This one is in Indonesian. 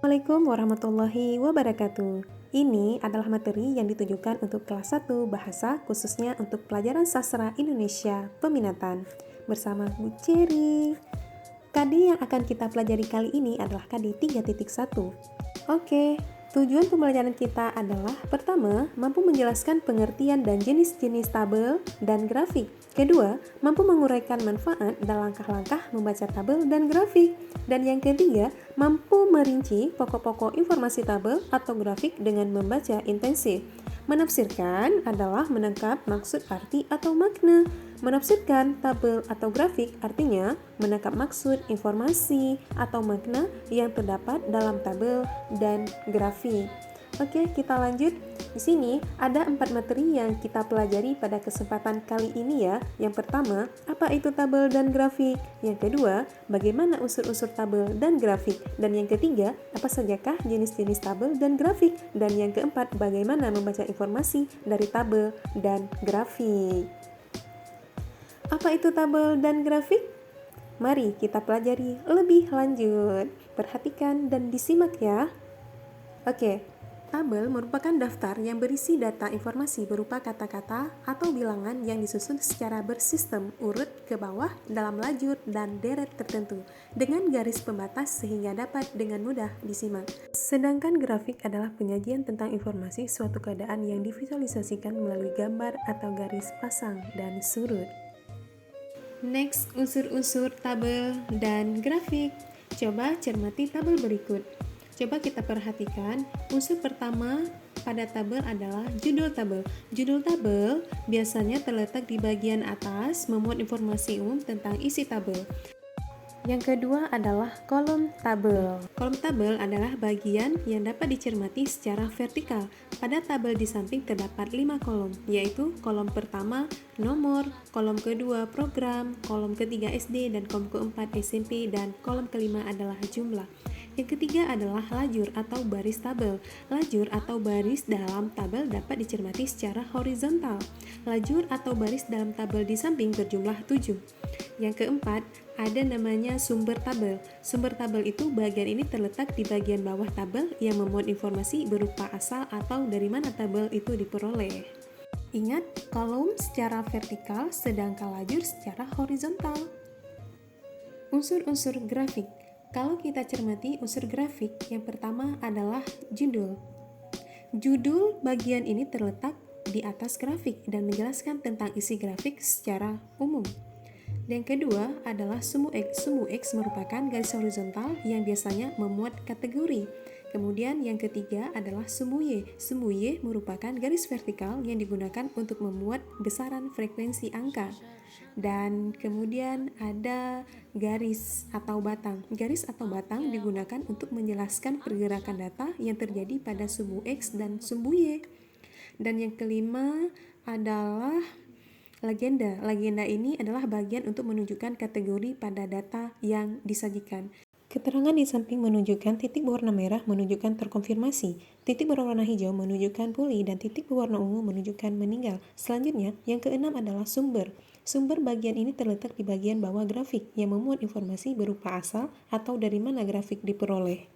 Assalamualaikum warahmatullahi wabarakatuh. Ini adalah materi yang ditujukan untuk kelas 1 bahasa khususnya untuk pelajaran sastra Indonesia peminatan bersama Bu Cherry. KD yang akan kita pelajari kali ini adalah KD 3.1. Oke, tujuan pembelajaran kita adalah pertama, mampu menjelaskan pengertian dan jenis-jenis tabel dan grafik. Kedua, mampu menguraikan manfaat dan langkah-langkah membaca tabel dan grafik. Dan yang ketiga, mampu merinci pokok-pokok informasi tabel atau grafik dengan membaca intensif. Menafsirkan adalah menangkap maksud arti atau makna. Menafsirkan tabel atau grafik artinya menangkap maksud informasi atau makna yang terdapat dalam tabel dan grafik. Oke, kita lanjut. Di sini ada 4 materi yang kita pelajari pada kesempatan kali ini ya. Yang pertama, apa itu tabel dan grafik? Yang kedua, bagaimana unsur-unsur tabel dan grafik? Dan yang ketiga, apa sajakah jenis-jenis tabel dan grafik? Dan yang keempat, bagaimana membaca informasi dari tabel dan grafik? Apa itu tabel dan grafik? Mari kita pelajari lebih lanjut. Perhatikan dan disimak ya. Oke, tabel merupakan daftar yang berisi data informasi berupa kata-kata atau bilangan yang disusun secara bersistem urut ke bawah dalam lajur dan deret tertentu dengan garis pembatas sehingga dapat dengan mudah disimak. Sedangkan grafik adalah penyajian tentang informasi suatu keadaan yang divisualisasikan melalui gambar atau garis pasang dan surut. Next, unsur-unsur tabel dan grafik. Coba cermati tabel berikut. Coba kita perhatikan, unsur pertama pada tabel adalah judul tabel. Judul tabel biasanya terletak di bagian atas, memuat informasi umum tentang isi tabel. Yang kedua adalah kolom tabel. Kolom tabel adalah bagian yang dapat dicermati secara vertikal. Pada tabel di samping terdapat 5 kolom, yaitu kolom pertama nomor, kolom kedua program, kolom ketiga SD, dan kolom keempat SMP, dan kolom kelima adalah jumlah. Yang ketiga adalah lajur atau baris tabel. Lajur atau baris dalam tabel dapat dicermati secara horizontal. Lajur atau baris dalam tabel di samping berjumlah 7. Yang keempat, ada namanya sumber tabel. Sumber tabel itu bagian ini terletak di bagian bawah tabel yang memuat informasi berupa asal atau dari mana tabel itu diperoleh. Ingat, kolom secara vertikal sedangkan lajur secara horizontal. Unsur-unsur grafik. Kalau kita cermati unsur grafik, yang pertama adalah judul. Judul bagian ini terletak di atas grafik dan menjelaskan tentang isi grafik secara umum. Yang kedua adalah sumbu X. Sumbu X merupakan garis horizontal yang biasanya memuat kategori. Kemudian yang ketiga adalah sumbu Y. Sumbu Y merupakan garis vertikal yang digunakan untuk memuat besaran frekuensi angka. Dan kemudian ada garis atau batang. Garis atau batang digunakan untuk menjelaskan pergerakan data yang terjadi pada sumbu X dan sumbu Y. Dan yang kelima adalah legenda. Legenda ini adalah bagian untuk menunjukkan kategori pada data yang disajikan. Keterangan di samping menunjukkan titik berwarna merah menunjukkan terkonfirmasi, titik berwarna hijau menunjukkan pulih, dan titik berwarna ungu menunjukkan meninggal. Selanjutnya, yang keenam adalah sumber. Sumber bagian ini terletak di bagian bawah grafik yang memuat informasi berupa asal atau dari mana grafik diperoleh.